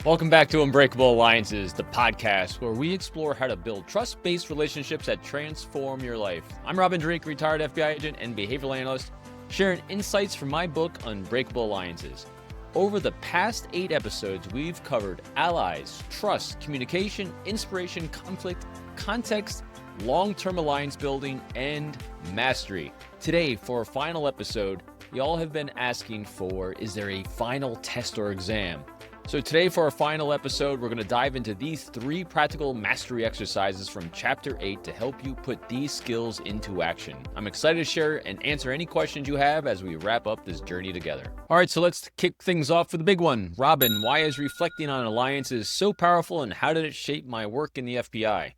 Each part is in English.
Welcome back to Unbreakable Alliances, the podcast where we explore how to build trust-based relationships that transform your life. I'm Dreeke, retired FBI agent and behavioral analyst, sharing insights from my book, Unbreakable Alliances. Over the past 8 episodes, we've covered allies, trust, communication, inspiration, conflict, context, long-term alliance building, and mastery. Today, for our final episode, y'all have been asking for, is there a final test or exam? So today for our final episode, we're going to dive into these 3 practical mastery exercises from Chapter 8 to help you put these skills into action. I'm excited to share and answer any questions you have as we wrap up this journey together. All right, so let's kick things off with the big one. Robin, why is reflecting on alliances so powerful and how did it shape my work in the FBI?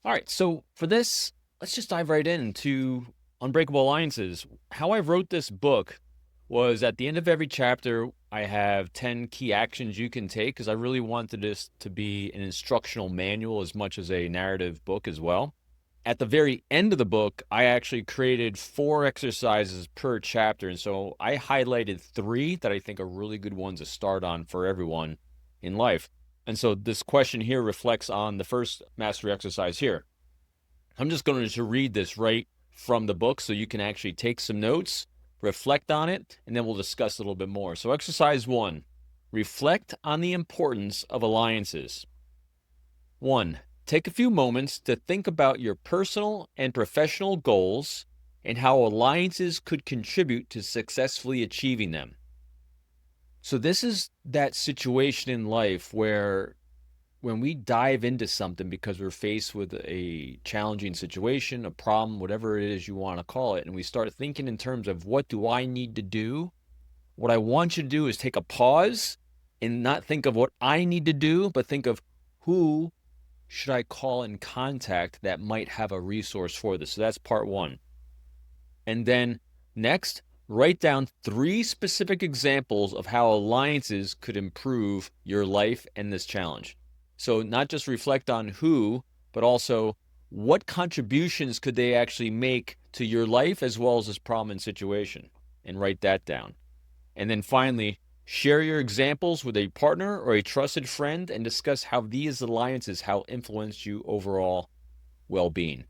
All right, so for this, let's just dive right into Unbreakable Alliances. How I wrote this book was at the end of every chapter, I have 10 key actions you can take because I really wanted this to be an instructional manual as much as a narrative book as well. At the very end of the book, I actually created 4 exercises per chapter. And so I highlighted 3 that I think are really good ones to start on for everyone in life. And so this question here reflects on the first mastery exercise here. I'm just going to read this right from the book so you can actually take some notes, reflect on it, and then we'll discuss a little bit more. So exercise 1, reflect on the importance of alliances. 1, take a few moments to think about your personal and professional goals and how alliances could contribute to successfully achieving them. So this is that situation in life where when we dive into something because we're faced with a challenging situation, a problem, whatever it is you want to call it, and we start thinking in terms of what do I need to do? What I want you to do is take a pause and not think of what I need to do, but think of who should I call in contact that might have a resource for this. So that's part 1. And then next, write down 3 specific examples of how alliances could improve your life and this challenge. So not just reflect on who, but also what contributions could they actually make to your life as well as this problem and situation, and write that down. And then finally, share your examples with a partner or a trusted friend and discuss how these alliances have influenced you overall well-being.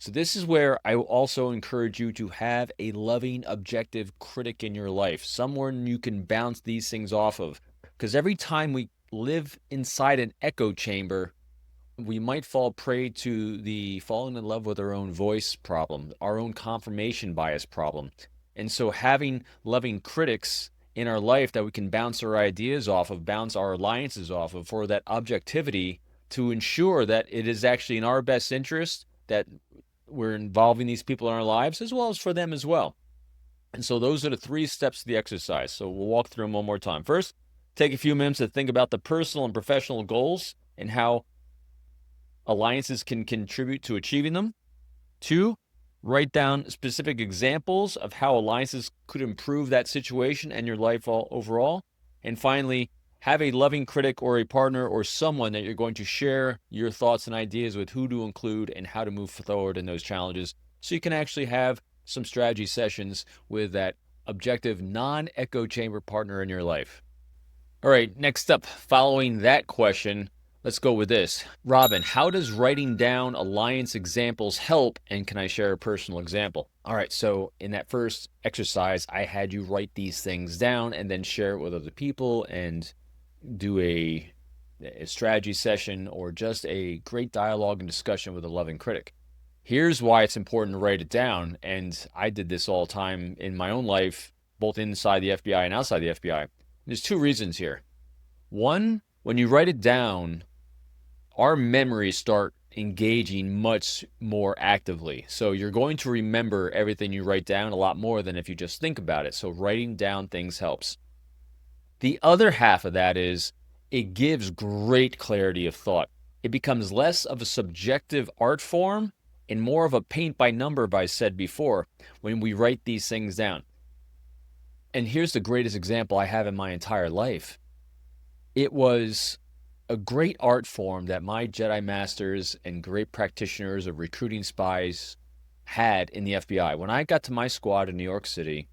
So this is where I also encourage you to have a loving, objective critic in your life, someone you can bounce these things off of. Because every time we live inside an echo chamber, we might fall prey to the falling in love with our own voice problem, our own confirmation bias problem. And so having loving critics in our life that we can bounce our ideas off of, bounce our alliances off of for that objectivity to ensure that it is actually in our best interest that we're involving these people in our lives as well as for them as well. And so those are the 3 steps of the exercise. So we'll walk through them one more time. First, take a few minutes to think about the personal and professional goals and how alliances can contribute to achieving them. 2, write down specific examples of how alliances could improve that situation and your life overall. And finally, have a loving critic or a partner or someone that you're going to share your thoughts and ideas with, who to include and how to move forward in those challenges so you can actually have some strategy sessions with that objective, non-echo chamber partner in your life. All right, next up, following that question, let's go with this. Robin, how does writing down alliance examples help, and can I share a personal example? All right, so in that first exercise, I had you write these things down and then share it with other people and do a strategy session or just a great dialogue and discussion with a loving critic. Here's why it's important to write it down, and I did this all the time in my own life, both inside the FBI and outside the FBI. There's 2 reasons here. 1, when you write it down, our memories start engaging much more actively. So you're going to remember everything you write down a lot more than if you just think about it. So writing down things helps. The other half of that is it gives great clarity of thought. It becomes less of a subjective art form and more of a paint by number, as I said before, when we write these things down. And here's the greatest example I have in my entire life. It was a great art form that my Jedi Masters and great practitioners of Recruiting Spies had in the FBI. When I got to my squad in New York City,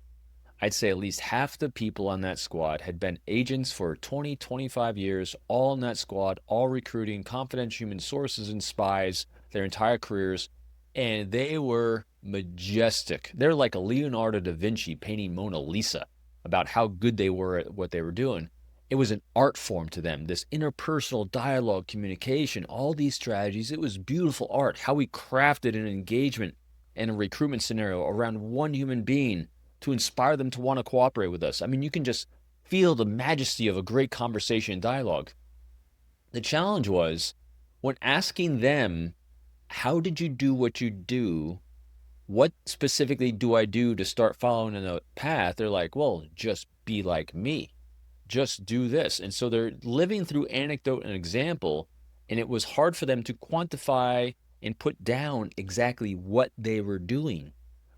I'd say at least half the people on that squad had been agents for 20, 25 years, all in that squad, all recruiting confidential human sources and spies their entire careers. And they were majestic. They're like a Leonardo da Vinci painting Mona Lisa about how good they were at what they were doing. It was an art form to them, this interpersonal dialogue, communication, all these strategies. It was beautiful art, how we crafted an engagement and a recruitment scenario around one human being to inspire them to want to cooperate with us. I mean, you can just feel the majesty of a great conversation and dialogue. The challenge was when asking them, how did you do what you do? What specifically do I do to start following a path? They're like, well, just be like me. Just do this. And so they're living through anecdote and example, and it was hard for them to quantify and put down exactly what they were doing.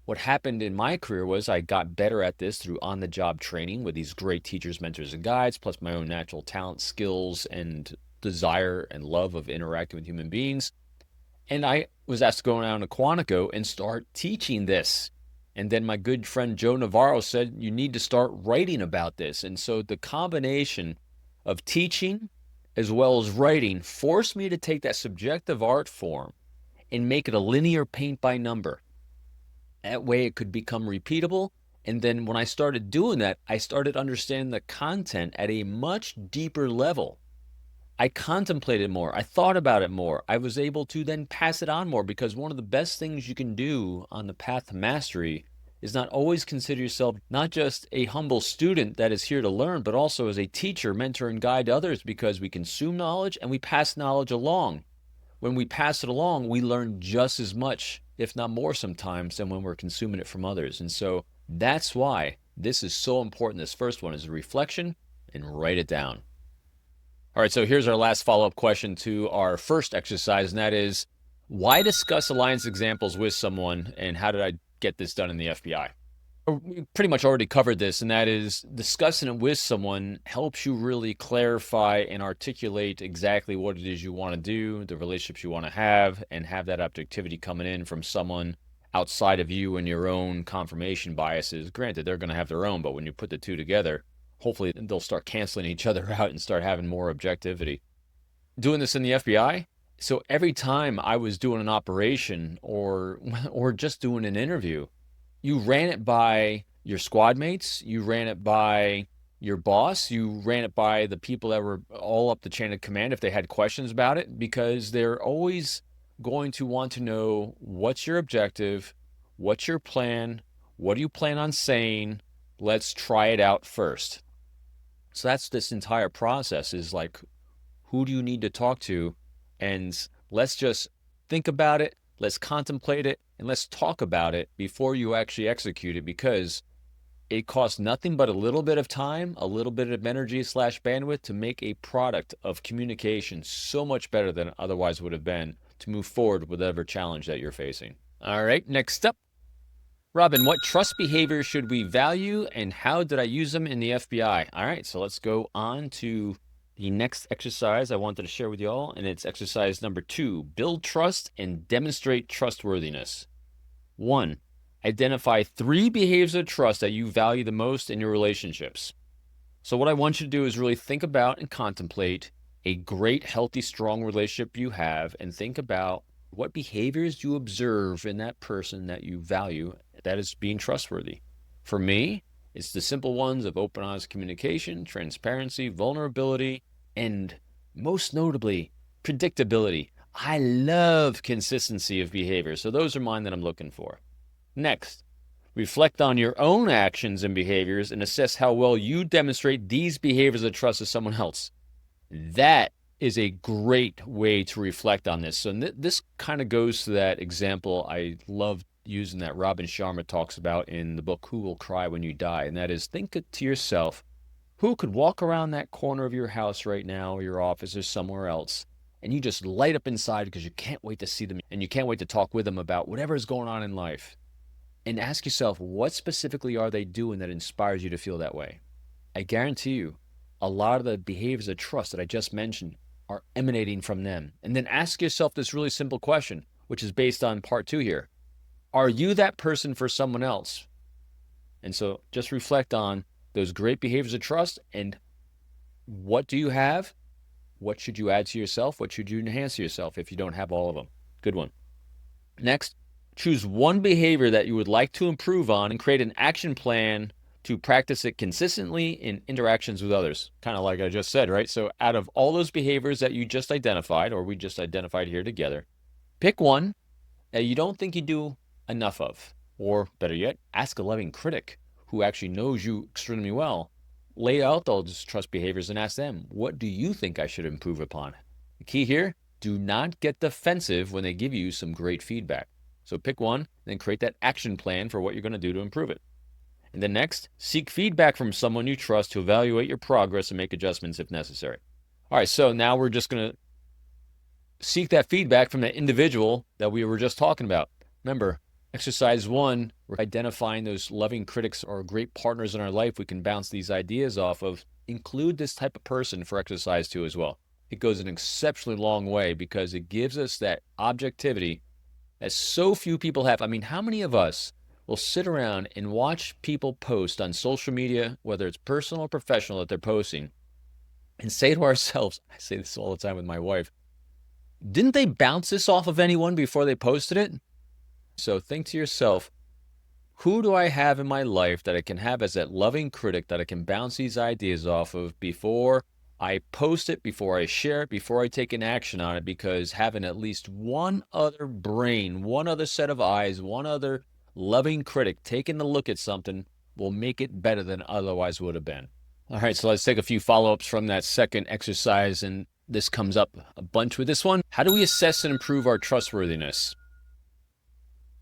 What happened in my career was I got better at this through on-the-job training with these great teachers, mentors, and guides, plus my own natural talent, skills, and desire and love of interacting with human beings. And I was asked to go down to Quantico and start teaching this. And then my good friend Joe Navarro said, you need to start writing about this. And so the combination of teaching as well as writing forced me to take that subjective art form and make it a linear paint by number. That way it could become repeatable. And then when I started doing that, I started understanding the content at a much deeper level. I contemplated more. I thought about it more. I was able to then pass it on more, because one of the best things you can do on the path to mastery is not always consider yourself not just a humble student that is here to learn, but also as a teacher, mentor, and guide to others, because we consume knowledge and we pass knowledge along. When we pass it along, we learn just as much, if not more sometimes, than when we're consuming it from others. And so that's why this is so important. This first one is a reflection, and write it down. All right, so here's our last follow-up question to our first exercise, and that is, why discuss alliance examples with someone, and how did I get this done in the FBI? We pretty much already covered this, and that is discussing it with someone helps you really clarify and articulate exactly what it is you want to do, the relationships you want to have that objectivity coming in from someone outside of you and your own confirmation biases. Granted, they're going to have their own, but when you put the two together, hopefully they'll start canceling each other out and start having more objectivity. Doing this in the FBI, so every time I was doing an operation or just doing an interview, you ran it by your squad mates, you ran it by your boss, you ran it by the people that were all up the chain of command if they had questions about it, because they're always going to want to know what's your objective, what's your plan, what do you plan on saying, let's try it out first. So that's this entire process, is like, who do you need to talk to? And let's just think about it, let's contemplate it, and let's talk about it before you actually execute it, because it costs nothing but a little bit of time, a little bit of energy / bandwidth to make a product of communication so much better than it otherwise would have been to move forward with whatever challenge that you're facing. All right, next up. Robin, what trust behaviors should we value, and how did I use them in the FBI? All right, so let's go on to the next exercise I wanted to share with you all, and it's exercise number 2, build trust and demonstrate trustworthiness. 1, identify 3 behaviors of trust that you value the most in your relationships. So what I want you to do is really think about and contemplate a great, healthy, strong relationship you have, and think about what behaviors you observe in that person that you value that is being trustworthy. For me, it's the simple ones of open, honest communication, transparency, vulnerability, and most notably, predictability. I love consistency of behavior, so those are mine that I'm looking for. Next, reflect on your own actions and behaviors and assess how well you demonstrate these behaviors of trust to someone else. That is a great way to reflect on this. So this kind of goes to that example I love using that Robin Sharma talks about in the book, Who Will Cry When You Die? And that is, think to yourself, who could walk around that corner of your house right now, or your office, or somewhere else, and you just light up inside because you can't wait to see them and you can't wait to talk with them about whatever is going on in life. And ask yourself, what specifically are they doing that inspires you to feel that way? I guarantee you, a lot of the behaviors of trust that I just mentioned are emanating from them. And then ask yourself this really simple question, which is based on part 2 here. Are you that person for someone else? And so just reflect on those great behaviors of trust and what do you have? What should you add to yourself? What should you enhance to yourself if you don't have all of them? Good one. Next, choose one behavior that you would like to improve on and create an action plan to practice it consistently in interactions with others. Kind of like I just said, right? So out of all those behaviors that you just identified, or we just identified here together, pick one that you don't think you do enough of. Or better yet, ask a loving critic who actually knows you extremely well. Lay out those trust behaviors and ask them, what do you think I should improve upon? The key here, do not get defensive when they give you some great feedback. So pick one, then create that action plan for what you're going to do to improve it. And then next, seek feedback from someone you trust to evaluate your progress and make adjustments if necessary. All right, so now we're just going to seek that feedback from that individual that we were just talking about. Remember, exercise 1, we're identifying those loving critics or great partners in our life we can bounce these ideas off of. Include this type of person for exercise 2 as well. It goes an exceptionally long way because it gives us that objectivity that so few people have. I mean, how many of us will sit around and watch people post on social media, whether it's personal or professional that they're posting, and say to ourselves, I say this all the time with my wife, didn't they bounce this off of anyone before they posted it? So think to yourself, who do I have in my life that I can have as that loving critic that I can bounce these ideas off of before I post it, before I share it, before I take an action on it? Because having at least one other brain, one other set of eyes, one other loving critic taking a look at something will make it better than otherwise would have been. All right, so let's take a few follow-ups from that second exercise, and this comes up a bunch with this one. How do we assess and improve our trustworthiness?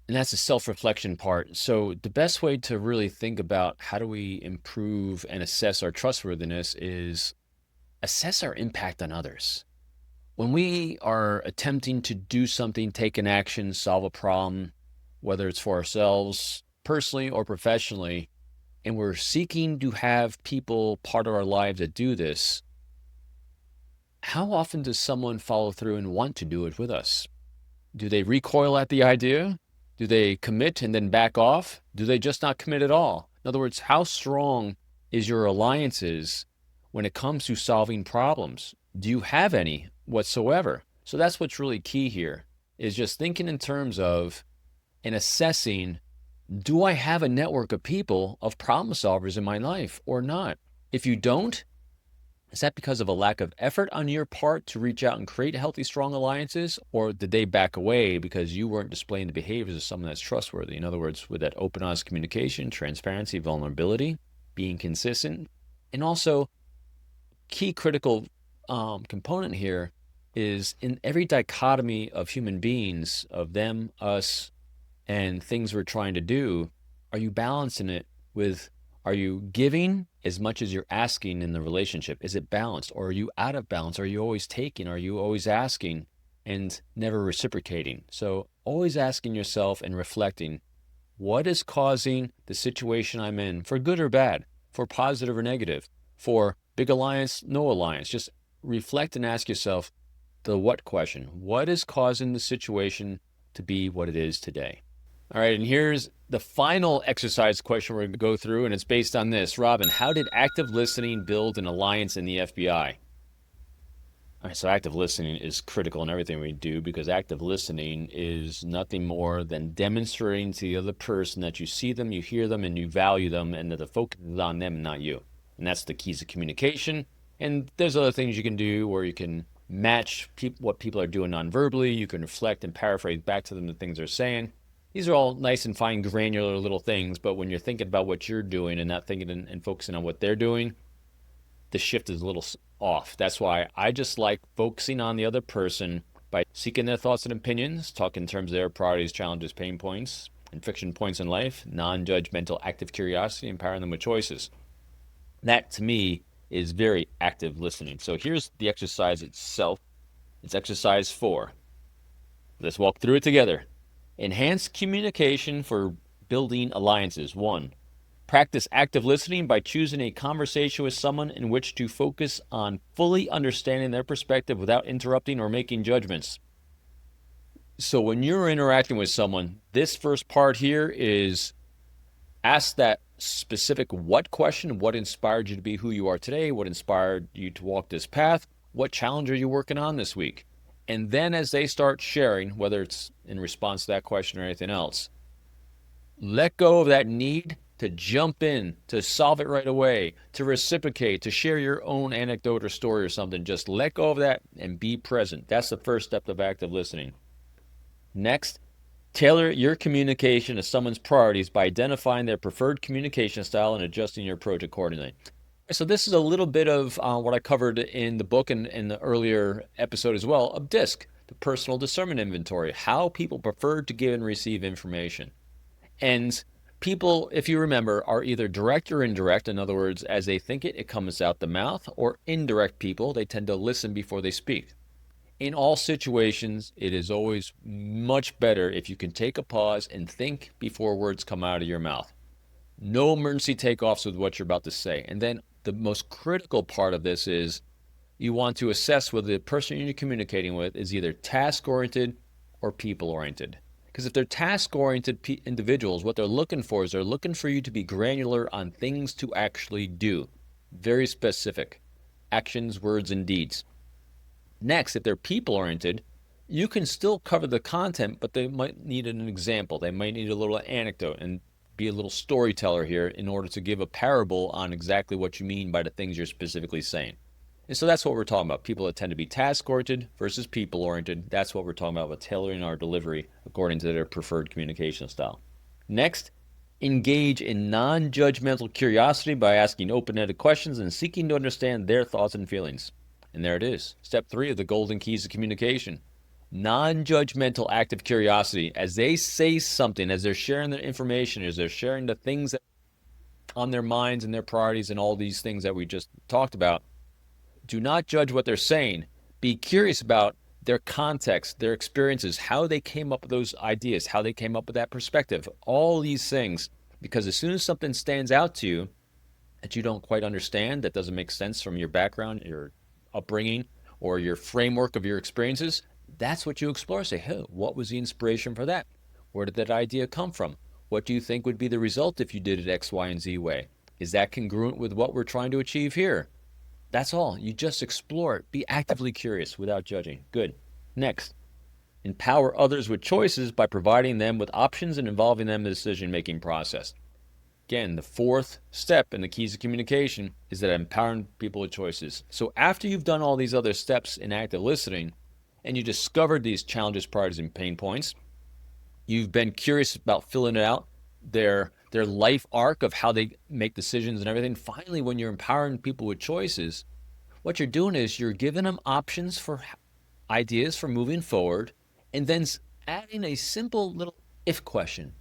And that's the self-reflection part. So the best way to really think about how do we improve and assess our trustworthiness is assess our impact on others. When we are attempting to do something, take an action, solve a problem, whether it's for ourselves personally or professionally, and we're seeking to have people part of our lives that do this, how often does someone follow through and want to do it with us? Do they recoil at the idea? Do they commit and then back off? Do they just not commit at all? In other words, how strong is your alliances when it comes to solving problems? Do you have any whatsoever? So that's what's really key here, is just thinking in terms of and assessing, do I have a network of people, of problem solvers in my life or not? If you don't, is that because of a lack of effort on your part to reach out and create healthy, strong alliances? Or did they back away because you weren't displaying the behaviors of someone that's trustworthy? In other words, with that open, honest communication, transparency, vulnerability, being consistent. And also, key critical component here is in every dichotomy of human beings, of them, us, and things we're trying to do, are you balancing it with, are you giving as much as you're asking in the relationship? Is it balanced? Or are you out of balance? Are you always taking? Are you always asking and never reciprocating? So always asking yourself and reflecting, what is causing the situation I'm in, for good or bad, for positive or negative, for big alliance, no alliance? Just reflect and ask yourself the what question. What is causing the situation to be what it is today? All right, and here's the final exercise question we're going to go through, and it's based on this. Robin, how did active listening build an alliance in the FBI? All right, so active listening is critical in everything we do, because active listening is nothing more than demonstrating to the other person that you see them, you hear them, and you value them, and that the focus is on them and not you. And that's the keys of communication. And there's other things you can do where you can match what people are doing non-verbally. You can reflect and paraphrase back to them the things they're saying. These are all nice and fine, granular little things, but when you're thinking about what you're doing and not thinking and focusing on what they're doing, the shift is a little off. That's why I just like focusing on the other person by seeking their thoughts and opinions, talk in terms of their priorities, challenges, pain points, and friction points in life, non-judgmental, active curiosity, empowering them with choices. That, to me, is very active listening. So here's the exercise itself. It's exercise 4. Let's walk through it together. Enhance communication for building alliances. 1, practice active listening by choosing a conversation with someone in which to focus on fully understanding their perspective without interrupting or making judgments. So when you're interacting with someone, this first part here is Ask that specific what question. What inspired you to be who you are today? What inspired you to walk this path? What challenge are you working on this week? And then as they start sharing, whether it's in response to that question or anything else, let go of that need to jump in, to solve it right away, to reciprocate, to share your own anecdote or story or something. Just let go of that and be present. That's the first step of active listening. Next, tailor your communication to someone's priorities by identifying their preferred communication style and adjusting your approach accordingly. So this is a little bit of what I covered in the book and in the earlier episode as well of DISC, the personal discernment inventory, how people prefer to give and receive information. And people, if you remember, are either direct or indirect. In other words, as they think it, it comes out the mouth, or indirect people, they tend to listen before they speak. In all situations, it is always much better if you can take a pause and think before words come out of your mouth. No emergency takeoffs with what you're about to say. And then the most critical part of this is you want to assess whether the person you're communicating with is either task-oriented or people-oriented. Because if they're task-oriented individuals, what they're looking for is they're looking for you to be granular on things to actually do. Very specific. Actions, words, and deeds. Next, if they're people-oriented, you can still cover the content, but they might need an example. They might need a little anecdote and be a little storyteller here in order to give a parable on exactly what you mean by the things you're specifically saying. And so that's what we're talking about. People that tend to be task-oriented versus people-oriented. That's what we're talking about with tailoring our delivery according to their preferred communication style. Next, engage in non-judgmental curiosity by asking open-ended questions and seeking to understand their thoughts and feelings. And there it is. Step 3 of the golden keys of communication. Non-judgmental active curiosity. As they say something, as they're sharing their information, as they're sharing the things that on their minds and their priorities and all these things that we just talked about, do not judge what they're saying. Be curious about their context, their experiences, how they came up with those ideas, how they came up with that perspective, all these things. Because as soon as something stands out to you that you don't quite understand, that doesn't make sense from your background, your upbringing, or your framework of your experiences, that's what you explore. Say, hey, what was the inspiration for that? Where did that idea come from? What do you think would be the result if you did it X, Y, and Z way? Is that congruent with what we're trying to achieve here? That's all. You just explore it. Be actively curious without judging. Good. Next, empower others with choices by providing them with options and involving them in the decision-making process. Again, the fourth step in the keys of communication is that empowering people with choices. So after you've done all these other steps in active listening and you discovered these challenges, priorities, and pain points, you've been curious about filling it out, their life arc of how they make decisions and everything. Finally, when you're empowering people with choices, what you're doing is you're giving them options for ideas for moving forward and then adding a simple little if question.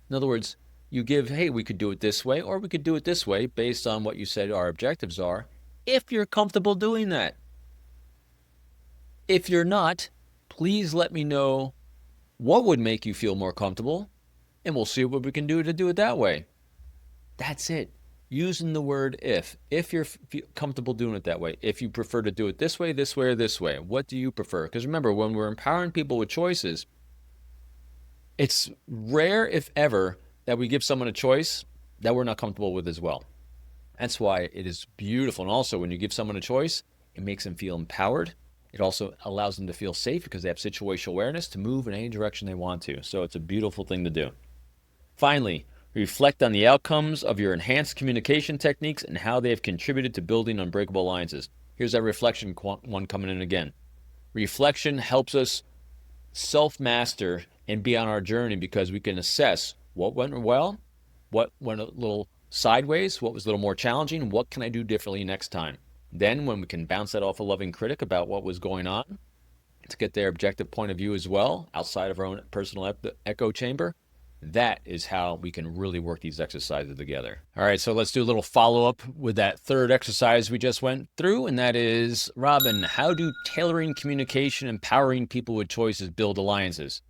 In other words, you give, hey, we could do it this way or we could do it this way based on what you said our objectives are, if you're comfortable doing that. If you're not, please let me know what would make you feel more comfortable, and we'll see what we can do to do it that way. That's it. Using the word if you're comfortable doing it that way. If you prefer to do it this way, or this way, what do you prefer? Because remember, when we're empowering people with choices, it's rare, if ever, that we give someone a choice that we're not comfortable with as well. That's why it is beautiful. And also, when you give someone a choice, it makes them feel empowered. It also allows them to feel safe because they have situational awareness to move in any direction they want to. So it's a beautiful thing to do. Finally, reflect on the outcomes of your enhanced communication techniques and how they have contributed to building unbreakable alliances. Here's that reflection one coming in again. Reflection helps us self-master and be on our journey because we can assess what went well, what went a little sideways, what was a little more challenging, what can I do differently next time. Then when we can bounce that off a loving critic about what was going on to get their objective point of view as well, outside of our own personal echo chamber, that is how we can really work these exercises together. All right, so let's do a little follow-up with that third exercise we just went through, and that is, Robin, how do tailoring communication, empowering people with choices build alliances?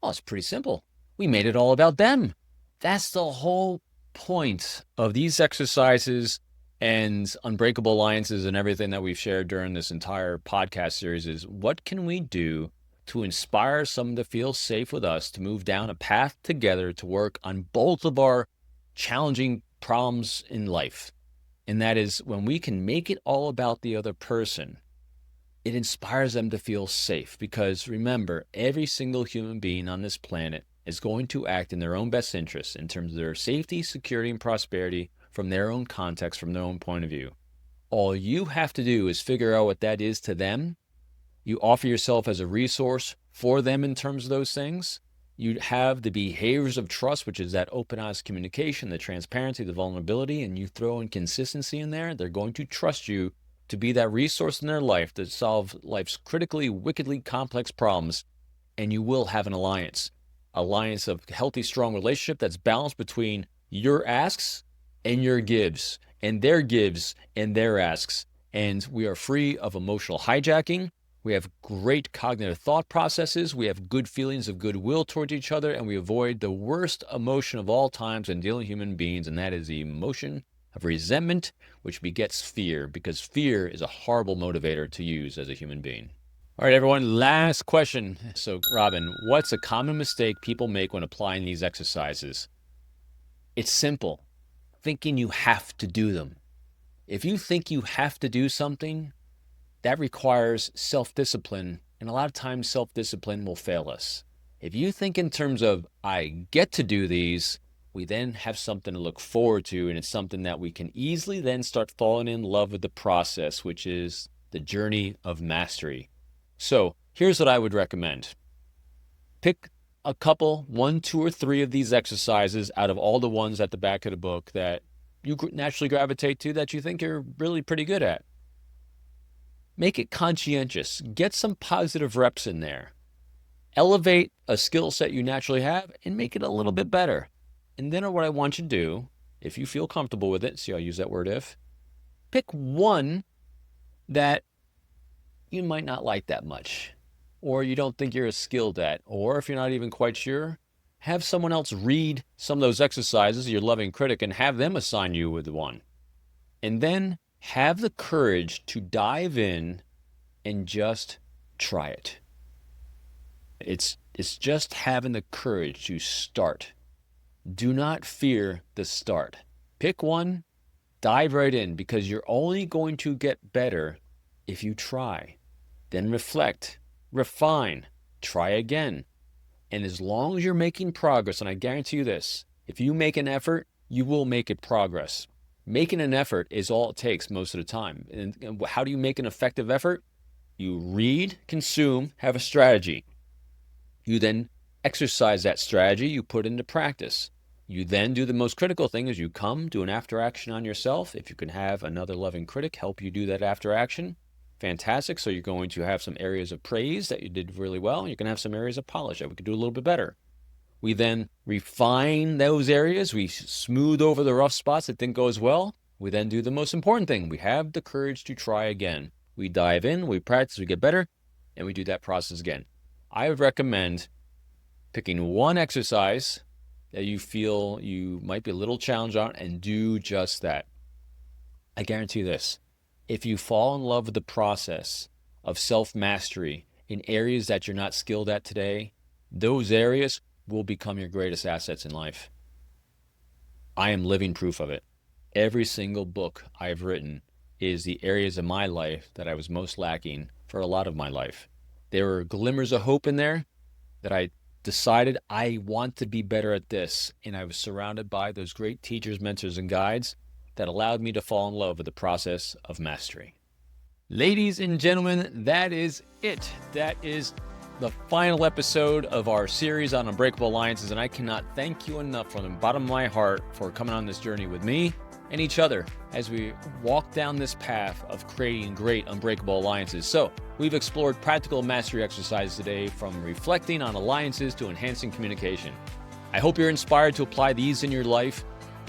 Well, it's pretty simple. We made it all about them. That's the whole point of these exercises and Unbreakable Alliances and everything that we've shared during this entire podcast series is what can we do to inspire someone to feel safe with us to move down a path together to work on both of our challenging problems in life. And that is when we can make it all about the other person, it inspires them to feel safe. Because remember, every single human being on this planet is going to act in their own best interest in terms of their safety, security, and prosperity from their own context, from their own point of view. All you have to do is figure out what that is to them. You offer yourself as a resource for them in terms of those things. You have the behaviors of trust, which is that open, honest communication, the transparency, the vulnerability, and you throw in consistency in there. They're going to trust you to be that resource in their life to solve life's critically, wickedly complex problems, and you will have an alliance of healthy, strong relationship that's balanced between your asks and your gives, and their asks. And we are free of emotional hijacking. We have great cognitive thought processes. We have good feelings of goodwill towards each other, and we avoid the worst emotion of all times in dealing with human beings, and that is the emotion of resentment, which begets fear, because fear is a horrible motivator to use as a human being. All right, everyone, last question. So, Robin, what's a common mistake people make when applying these exercises? It's simple. Thinking you have to do them. If you think you have to do something, that requires self-discipline, and a lot of times self-discipline will fail us. If you think in terms of, I get to do these, we then have something to look forward to, and it's something that we can easily then start falling in love with the process, which is the journey of mastery. So here's what I would recommend. Pick a couple, 1, 2, or 3 of these exercises out of all the ones at the back of the book that you naturally gravitate to, that you think you're really pretty good at. Make it conscientious. Get some positive reps in there. Elevate a skill set you naturally have and make it a little bit better. And then what I want you to do, if you feel comfortable with it, see, I'll use that word if, pick one that you might not like that much, or you don't think you're as skilled at, or if you're not even quite sure, have someone else read some of those exercises, your loving critic, and have them assign you with one. And then have the courage to dive in and just try it. It's just having the courage to start. Do not fear the start. Pick one, dive right in, because you're only going to get better if you try. Then reflect, refine, try again. And as long as you're making progress, and I guarantee you this, if you make an effort, you will make it progress. Making an effort is all it takes most of the time. And how do you make an effective effort? You read, consume, have a strategy. You then exercise that strategy, you put into practice. You then do the most critical thing is you do an after action on yourself. If you can have another loving critic help you do that after action, fantastic. So you're going to have some areas of praise that you did really well. You're going to have some areas of polish that we could do a little bit better. We then refine those areas. We smooth over the rough spots that didn't go as well. We then do the most important thing. We have the courage to try again. We dive in, we practice, we get better, and we do that process again. I would recommend picking one exercise that you feel you might be a little challenged on and do just that. I guarantee this. If you fall in love with the process of self-mastery in areas that you're not skilled at today, those areas will become your greatest assets in life. I am living proof of it. Every single book I've written is the areas of my life that I was most lacking for a lot of my life. There were glimmers of hope in there that I decided I want to be better at this. And I was surrounded by those great teachers, mentors, and guides that allowed me to fall in love with the process of mastery. Ladies and gentlemen, that is it. That is the final episode of our series on Unbreakable Alliances, and I cannot thank you enough from the bottom of my heart for coming on this journey with me and each other as we walk down this path of creating great unbreakable alliances. So we've explored practical mastery exercises today, from reflecting on alliances to enhancing communication. I hope you're inspired to apply these in your life.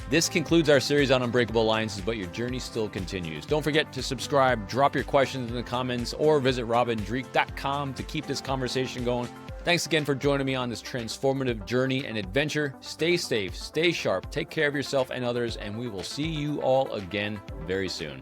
This concludes our series on Unbreakable Alliances, but your journey still continues. Don't forget to subscribe, drop your questions in the comments, or visit robindreeke.com to keep this conversation going. Thanks again for joining me on this transformative journey and adventure. Stay safe, stay sharp, take care of yourself and others, and we will see you all again very soon.